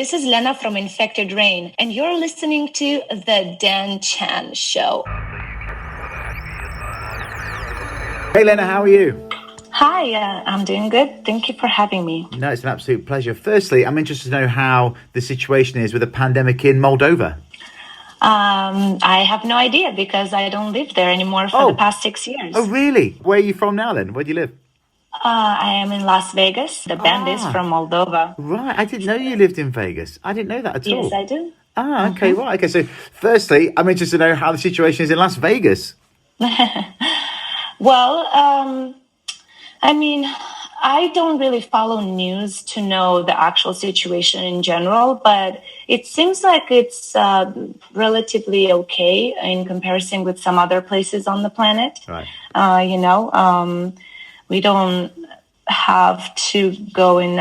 this is Lena from Infected Rain, and you're listening to The Dan Chan Show. Hey Lena, how are you? Hi, I'm doing good. Thank you for having me. No, it's an absolute pleasure. Firstly, I'm interested to know how the situation is with the pandemic in Moldova. I have no idea because I don't live there anymore for the past 6 years. Oh, really? Where are you from now then? Where do you live? I am in Las Vegas. The band is from Moldova. Right, I didn't know you lived in Vegas. I didn't know that at all. Yes, I do. Okay, right. Okay, so firstly, I'm interested to know how the situation is in Las Vegas. Well, I mean, I don't really follow news to know the actual situation in general, but it seems like it's relatively okay in comparison with some other places on the planet. Right. We don't have to go in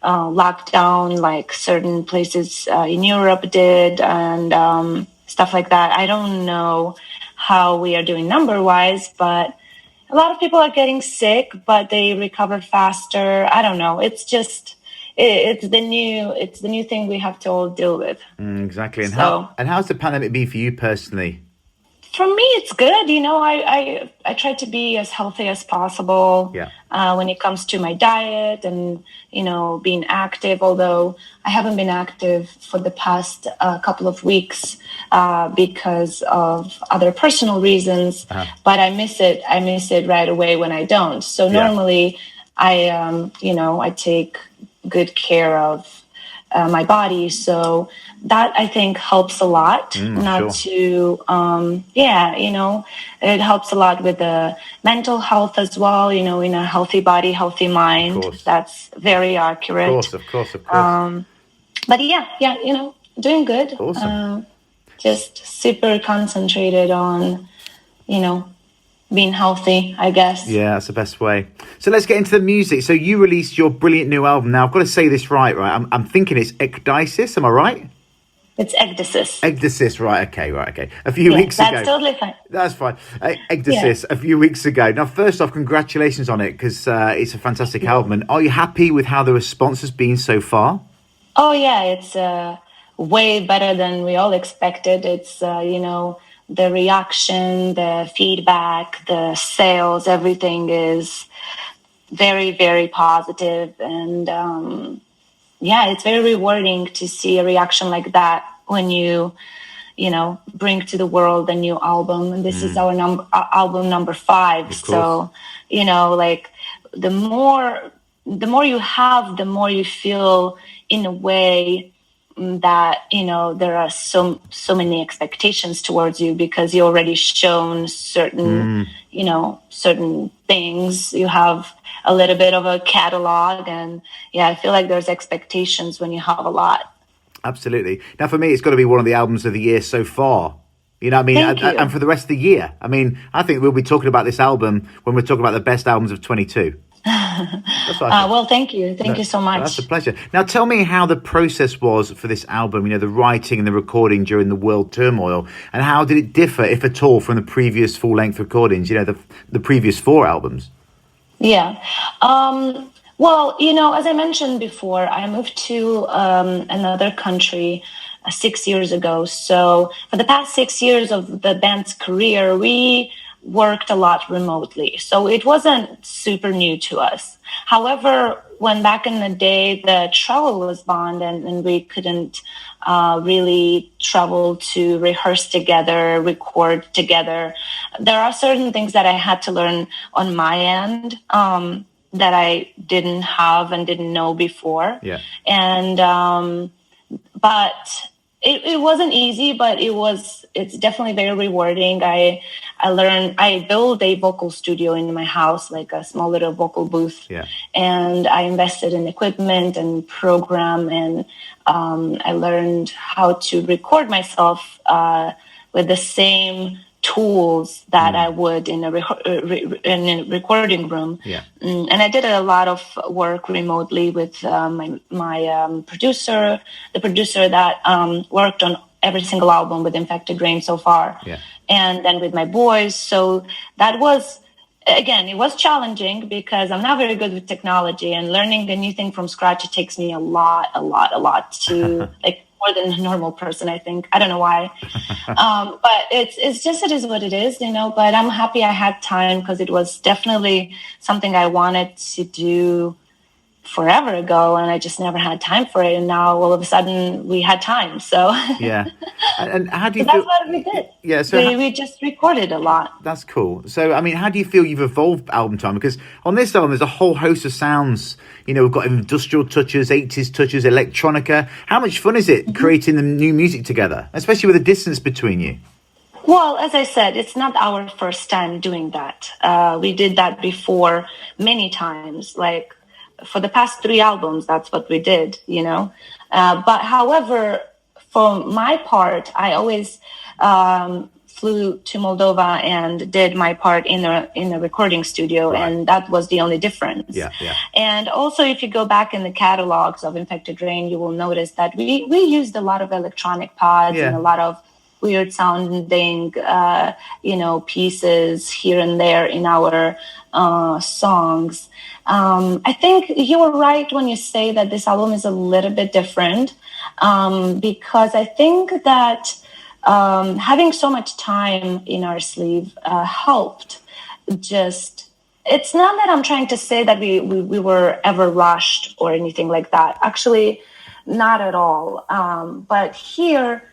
lockdown like certain places in Europe did and stuff like that. I don't know how we are doing number-wise, but a lot of people are getting sick, but they recover faster. I don't know. It's just it's the new thing we have to all deal with. Exactly. And how's the pandemic been for you personally? For me, it's good. I try to be as healthy as possible when it comes to my diet and, being active, although I haven't been active for the past couple of weeks because of other personal reasons, but I miss it. I miss it right away when I don't. So normally I take good care of my body. So that I think helps a lot. It helps a lot with the mental health as well, in a healthy body, healthy mind. That's very accurate. Of course. But doing good. Awesome. Just super concentrated on, being healthy, I guess. Yeah, that's the best way. So let's get into the music. So you released your brilliant new album. Now, I've got to say this right? I'm thinking it's Ecdysis. Am I right? It's Ecdysis. Ecdysis, right, okay. A few weeks ago. That's totally fine. That's fine. Ecdysis, a few weeks ago. Now, first off, congratulations on it, because it's a fantastic album. And are you happy with how the response has been so far? Oh, yeah, it's way better than we all expected. It's, the reaction, the feedback, the sales, everything is very, very positive. And it's very rewarding to see a reaction like that when you bring to the world a new album. And this is our album number 5. So, the more you have, the more you feel in a way that there are so many expectations towards you because you already shown certain certain things. You have a little bit of a catalog, and I feel like there's expectations when you have a lot. Absolutely. Now for me, it's got to be one of the albums of the year so far. You know what I mean? And for the rest of the year, I mean, I think we'll be talking about this album when we're talking about the best albums of 22. Well, thank you. Thank you so much. That's a pleasure. Now, tell me how the process was for this album, the writing and the recording during the world turmoil, and how did it differ, if at all, from the previous full-length recordings, the previous 4 albums? Yeah. Well, as I mentioned before, I moved to another country 6 years ago. So for the past 6 years of the band's career, we worked a lot remotely. So it wasn't super new to us. However, when back in the day, the travel was banned and we couldn't really travel to rehearse together, record together, there are certain things that I had to learn on my end that I didn't have and didn't know before. Yeah. And, but it wasn't easy, but it's definitely very rewarding. I built a vocal studio in my house, like a small little vocal booth. Yeah. And I invested in equipment and program, and I learned how to record myself with the same tools that I would in a recording room. Yeah. And I did a lot of work remotely with my producer, the producer that worked on every single album with Infected Rain so far. Yeah. And then with my boys. So that was again, it was challenging because I'm not very good with technology, and learning a new thing from scratch, it takes me a lot to, like, more than a normal person, I think. I don't know why. But it's just, it is what it is, but I'm happy I had time, because it was definitely something I wanted to do forever ago, and I just never had time for it. And now all of a sudden we had time. So Yeah. And how do you so that's feel? what we did. Yeah. So We just recorded a lot. that's cool. So, I mean, how do you feel you've evolved album time? Because on this album, there's a whole host of sounds. We've got industrial touches, 80s touches, electronica. How much fun is it creating the new music together, especially with the distance between you? Well, as I said, it's not our first time doing that. We did that before many times. Like, for the past 3 albums, that's what we did, But however, for my part, I always flew to Moldova and did my part in a recording studio, Right. and that was the only difference. Yeah. And also, if you go back in the catalogs of Infected Rain, you will notice that we used a lot of electronic pods and a lot of weird sounding, pieces here and there in our songs. I think you were right when you say that this album is a little bit different, because I think that having so much time in our sleeve helped. It's not that I'm trying to say that we were ever rushed or anything like that. Actually, not at all. But here,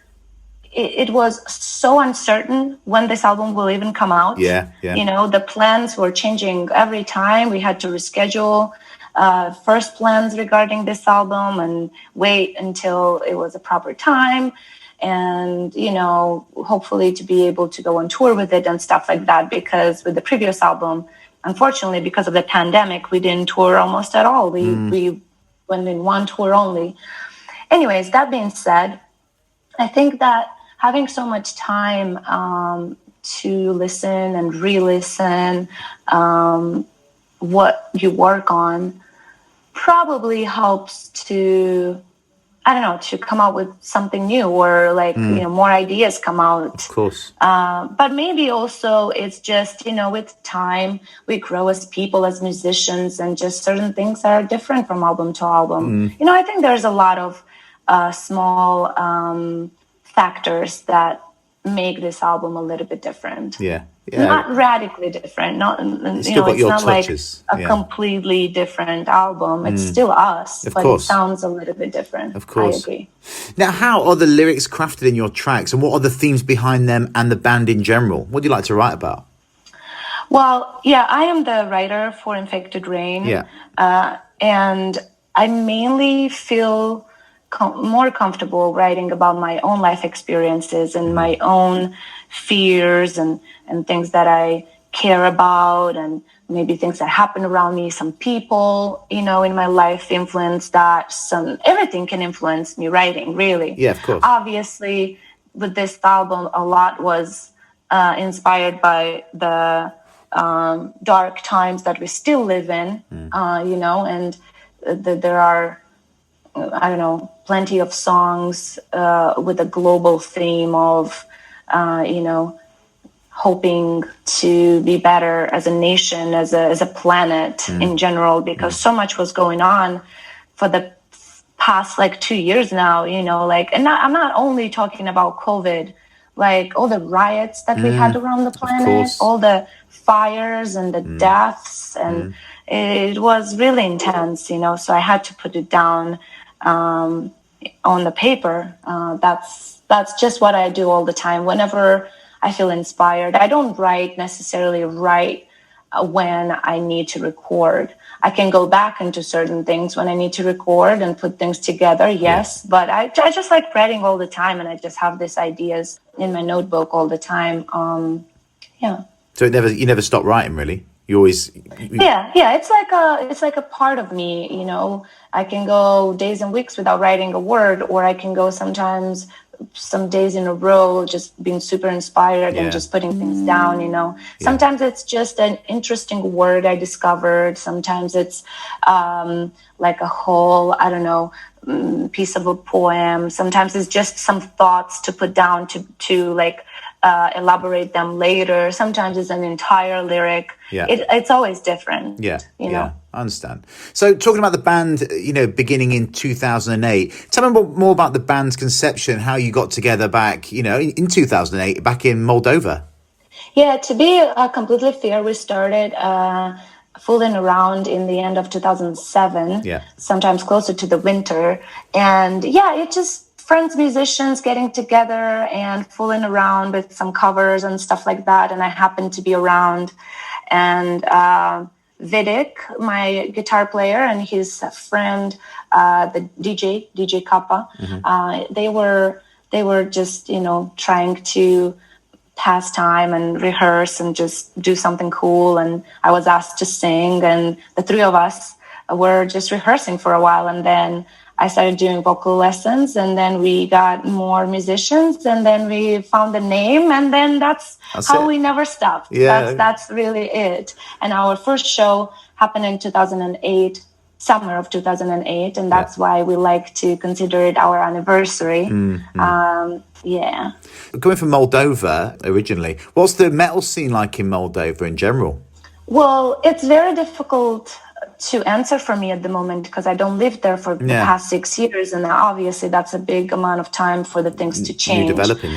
it was so uncertain when this album will even come out. Yeah. The plans were changing every time. We had to reschedule first plans regarding this album and wait until it was a proper time, and hopefully to be able to go on tour with it and stuff like that. Because with the previous album, unfortunately, because of the pandemic, we didn't tour almost at all. We went in one tour only. Anyways, that being said, I think that having so much time to listen and re-listen what you work on probably helps to, I don't know, to come out with something new, or more ideas come out. Of course. But maybe also it's just, with time, we grow as people, as musicians, and just certain things are different from album to album. I think there's a lot of small factors that make this album a little bit different. Yeah. Not radically different. It's still got it's your not touches. like a completely different album. It's still us, but course. It sounds a little bit different. Of course. I agree. Now, how are the lyrics crafted in your tracks, and what are the themes behind them and the band in general? What do you like to write about? Well, yeah, I am the writer for Infected Rain. Yeah. And I mainly feel more comfortable writing about my own life experiences and my own fears and things that I care about, and maybe things that happen around me, some people, in my life influence that. Everything can influence me writing, really. Yeah, of course. Obviously, with this album, a lot was inspired by the dark times that we still live in, and there are, I don't know, plenty of songs with a global theme of, hoping to be better as a nation, as a planet in general, because so much was going on for the past 2 years now, and I'm not only talking about COVID, all the riots that we had around the planet, all the fires and the deaths, and it was really intense, so I had to put it down on the paper. That's just what I do all the time. Whenever I feel inspired, I don't necessarily write when I need to record. I can go back into certain things when I need to record and put things together, yes. But I just like writing all the time, and I just have these ideas in my notebook all the time. So you never stop writing, really? You always... Yeah. It's like a part of me, I can go days and weeks without writing a word, or I can go sometimes some days in a row just being super inspired and just putting things down, Sometimes it's just an interesting word I discovered. Sometimes it's like a whole, I don't know, piece of a poem. Sometimes it's just some thoughts to put down to elaborate them later. Sometimes it's an entire lyric. Yeah. It's always different. Yeah, you know. I understand. So, talking about the band, beginning in 2008, tell me more about the band's conception, how you got together back, in 2008, back in Moldova. Yeah, to be completely fair, we started fooling around in the end of 2007, Yeah. sometimes closer to the winter. And yeah, it just friends, musicians getting together and fooling around with some covers and stuff like that. And I happened to be around. And Vidic, my guitar player, and his friend, the DJ Kappa, they were just, trying to pass time and rehearse and just do something cool. And I was asked to sing, and the three of us were just rehearsing for a while. And then I started doing vocal lessons, and then we got more musicians, and then we found the name, and then that's how we never stopped. Yeah. That's really it. And our first show happened in 2008, summer of 2008, and that's why we like to consider it our anniversary. Yeah. Coming from Moldova originally, what's the metal scene like in Moldova in general? Well, it's very difficult to answer for me at the moment because I don't live there for the past 6 years, and obviously that's a big amount of time for the things to change. You're developing,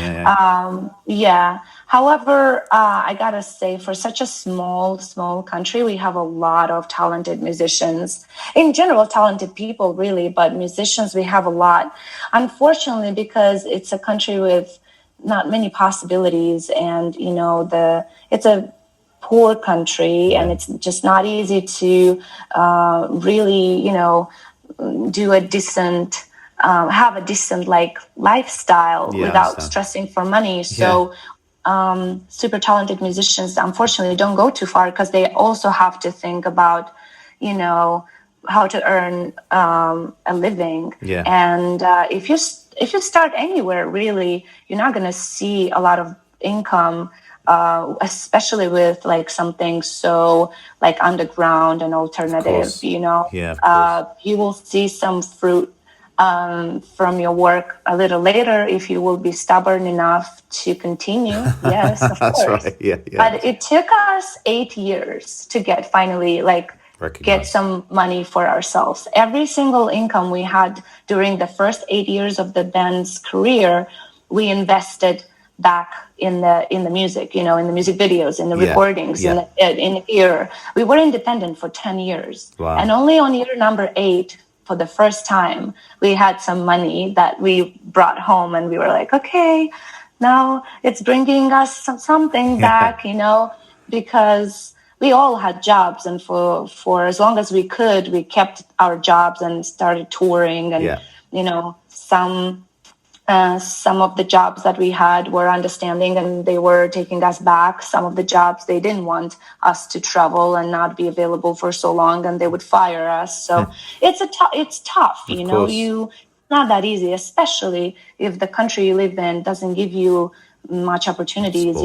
However, I gotta say, for such a small country, we have a lot of talented musicians. In general, talented people, really, but musicians, we have a lot. Unfortunately, because it's a country with not many possibilities, and it's a poor country, and it's just not easy to really, do a decent, have a decent lifestyle without stressing for money. So super talented musicians, unfortunately, don't go too far because they also have to think about, how to earn a living. Yeah. And if you start anywhere, really, you're not going to see a lot of income. Especially with something so underground and alternative, you will see some fruit from your work a little later if you will be stubborn enough to continue. Yes, of That's course. Right. Yeah. But it took us 8 years to get finally get some money for ourselves. Every single income we had during the first 8 years of the band's career, we invested back in the music, in the music videos, in the recordings, in the gear. We were independent for 10 years. Wow. And only on year number 8, for the first time, we had some money that we brought home, and we were like, okay, now it's bringing us something back, because we all had jobs, and for as long as we could, we kept our jobs and started touring, and some of the jobs that we had were understanding, and they were taking us back. Some of the jobs, they didn't want us to travel and not be available for so long, and they would fire us. So it's tough, it's not that easy, especially if the country you live in doesn't give you much opportunities,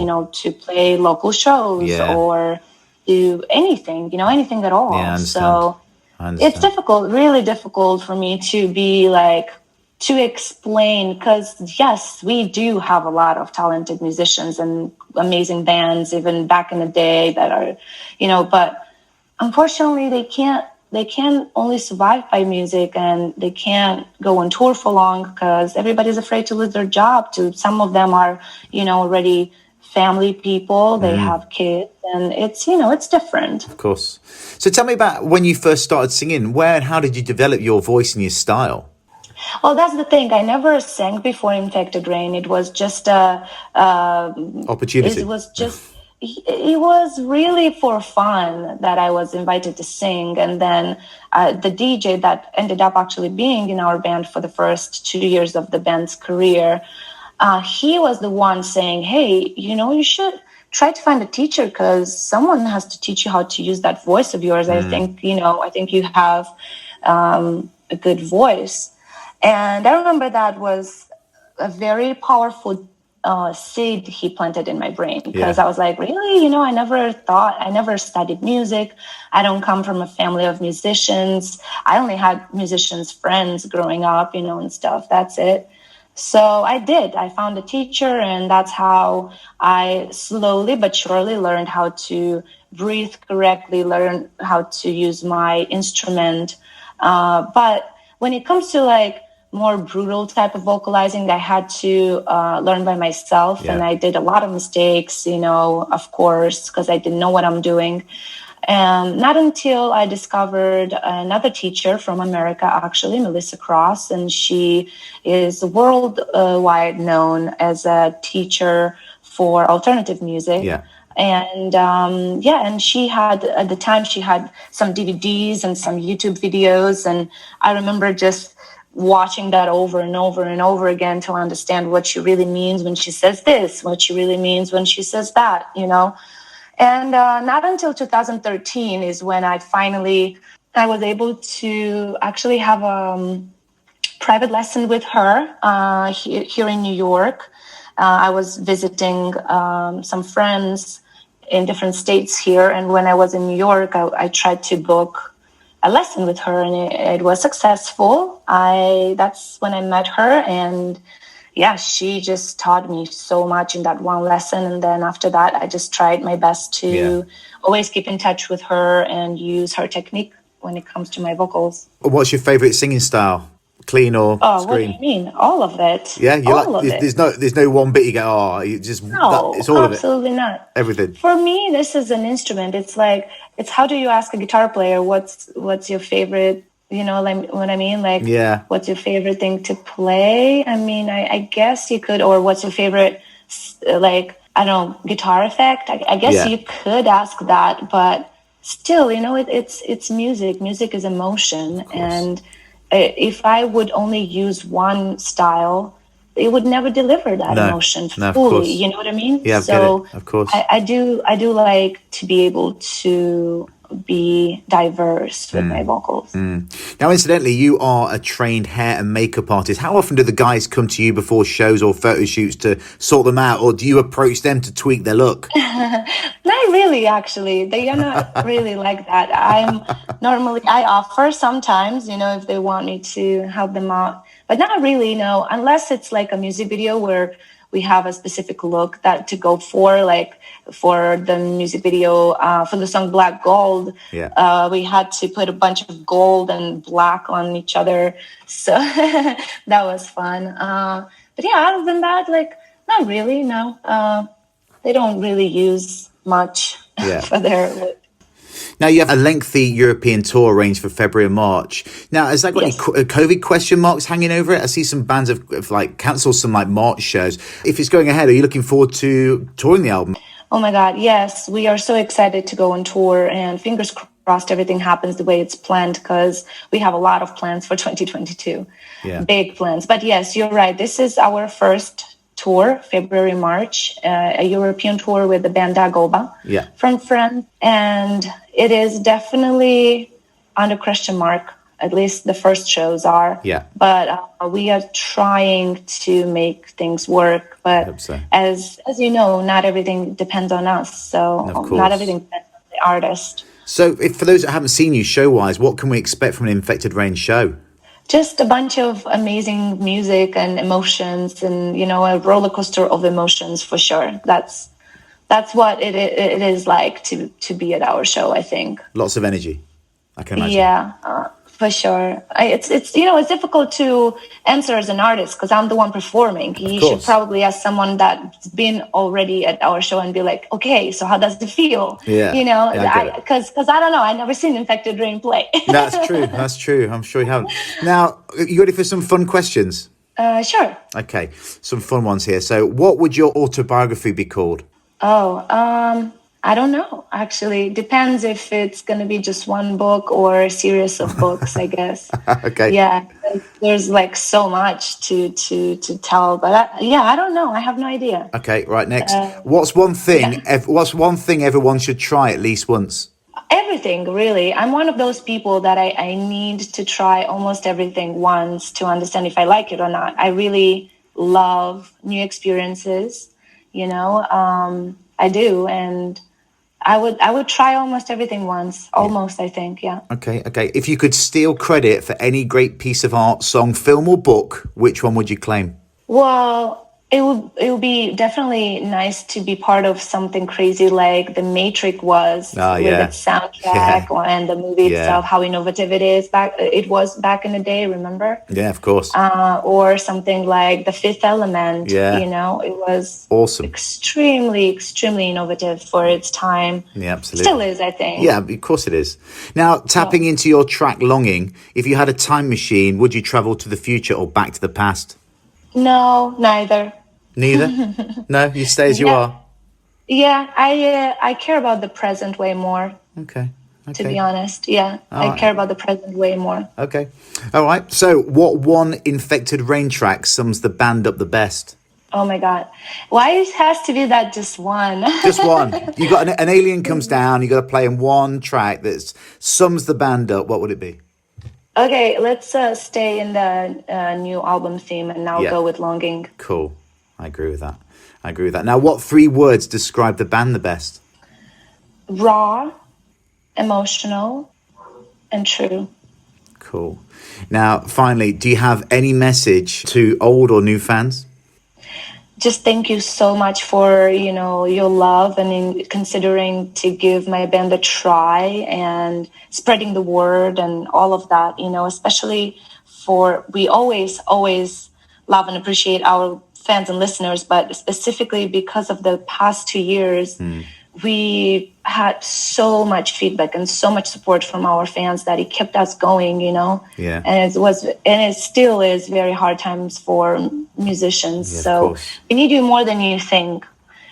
to play local shows or do anything, anything at all. Yeah, so it's difficult, really difficult for me to be to explain, because yes, we do have a lot of talented musicians and amazing bands even back in the day that are, but unfortunately they can't only survive by music, and they can't go on tour for long because everybody's afraid to lose their job. Some of them are, already family people, they have kids, and it's different. Of course. So tell me about when you first started singing. Where and how did you develop your voice and your style? Well, that's the thing. I never sang before Infected Rain. It was just opportunity. It was really for fun that I was invited to sing. And then the DJ that ended up actually being in our band for the first 2 years of the band's career, he was the one saying, hey, you should try to find a teacher, because someone has to teach you how to use that voice of yours. I think you have a good voice. And I remember that was a very powerful seed he planted in my brain, because I was like, really? I never studied music. I don't come from a family of musicians. I only had musicians friends growing up, and stuff. That's it. So I did. I found a teacher, and that's how I slowly but surely learned how to breathe correctly, learn how to use my instrument. But when it comes to like more brutal type of vocalizing, I had to learn by myself, and I did a lot of mistakes, of course, because I didn't know what I'm doing. And not until I discovered another teacher from America, actually, Melissa Cross, and she is worldwide known as a teacher for alternative music. Yeah. And and she had, at the time, she had some DVDs and some YouTube videos. And I remember just watching that over and over and over again to understand what she really means when she says this, what she really means when she says that, And not until 2013 is when I was able to actually have a private lesson with her here in New York. I was visiting some friends in different states here. And when I was in New York, I tried to book a lesson with her, and it was successful. That's when I met her, and yeah, she just taught me so much in that one lesson. And then after that, I just tried my best to always keep in touch with her and use her technique when it comes to my vocals. What's your favorite singing style? Clean or scream? What do you mean? All of it. Yeah, there's no one bit you go, it's all of it. Absolutely not. Everything. For me, this is an instrument. It's how do you ask a guitar player what's your favorite, like what I mean? Like, what's your favorite thing to play? I mean, I guess you could, or what's your favorite, like, I don't know, guitar effect? I guess you could ask that, but still, it's music. Music is emotion. And if I would only use one style, it would never deliver that emotion fully. You know what I mean? Yeah, so of course. I do like to be able to be diverse with my vocals. Now, incidentally, you are a trained hair and makeup artist. How often do the guys come to you before shows or photo shoots to sort them out, or do you approach them to tweak their look? Not really, actually. They are not really like that. I offer sometimes, if they want me to help them out, but not really, no, unless it's like a music video where we have a specific look that to go for, like for the music video for the song Black Gold. We had to put a bunch of gold and black on each other. So that was fun. But yeah, other than that, like, not really, no. They don't really use much for their look. Now, you have a lengthy European tour arranged for February and March. Now, has that got any COVID question marks hanging over it? I see some bands have like cancelled some like March shows. If it's going ahead, are you looking forward to touring the album? Oh my God, yes. We are so excited to go on tour, and fingers crossed everything happens the way it's planned, because we have a lot of plans for 2022. Big plans. But yes, you're right. This is our first tour, February, March, a European tour with the band Dagoba from France. And it is definitely under question mark, at least the first shows are. But we are trying to make things work. But as you know, not everything depends on us. So not everything depends on the artist. So for those that haven't seen you show-wise, what can we expect from an Infected Rain show? Just a bunch of amazing music and emotions, and a roller coaster of emotions for sure. That's what it is like to be at our show, I think. Lots of energy, I can imagine. Yeah, for sure. It's difficult to answer as an artist because I'm the one performing. You should probably ask someone that's been already at our show and be like, okay, so how does it feel? Yeah. Because I don't know. I've never seen Infected Rain play. That's true. I'm sure you haven't. Now, you ready for some fun questions? Sure. Okay, some fun ones here. So what would your autobiography be called? I don't know, actually. Depends if it's going to be just one book or a series of books, I guess. Okay. Yeah, there's like so much to tell, but I don't know. I have no idea. Okay, right, next. What's one thing everyone should try at least once? Everything, really. I'm one of those people that I need to try almost everything once to understand if I like it or not. I really love new experiences, I do, and I would try almost everything once. Almost, I think, yeah. Okay. If you could steal credit for any great piece of art, song, film, or book, which one would you claim? Well, it would be definitely nice to be part of something crazy like The Matrix was with its soundtrack and the movie itself, how innovative it was back in the day, remember? Yeah, of course. Or something like The Fifth Element, Yeah. you know, it was Awesome. extremely innovative for its time. Yeah, absolutely. Still is, I think. Yeah, of course it is. Now, tapping into your track Longing, if you had a time machine, would you travel to the future or back to the past? No, neither. Neither? No, you stay as you are? Yeah, I care about the present way more. Okay. To be honest, yeah, I care about the present way more. Okay. All right. So, what one Infected Rain track sums the band up the best? Oh my God. Why it has to be that just one? Just one. You got an alien comes down, you got to play in one track that sums the band up. What would it be? Okay, let's stay in the new album theme and now go with Longing. Cool. I agree with that. Now, what 3 words describe the band the best? Raw, emotional, and true. Cool. Now, finally, do you have any message to old or new fans? Just thank you so much for, your love and in considering to give my band a try and spreading the word and all of that, especially we always love and appreciate our fans and listeners, but specifically because of the past 2 years, we had so much feedback and so much support from our fans that it kept us going, Yeah. And it still is very hard times for musicians. Yeah, so we need you more than you think.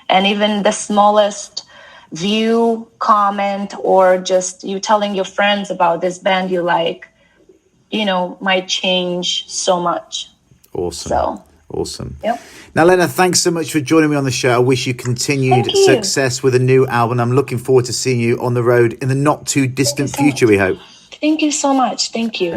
And even the smallest view, comment, or just you telling your friends about this band you like, might change so much. Awesome. Awesome. Yep. Now, Lena, thanks so much for joining me on the show. I wish you continued success with a new album. I'm looking forward to seeing you on the road in the not too distant future, we hope. Thank you so much. Thank you.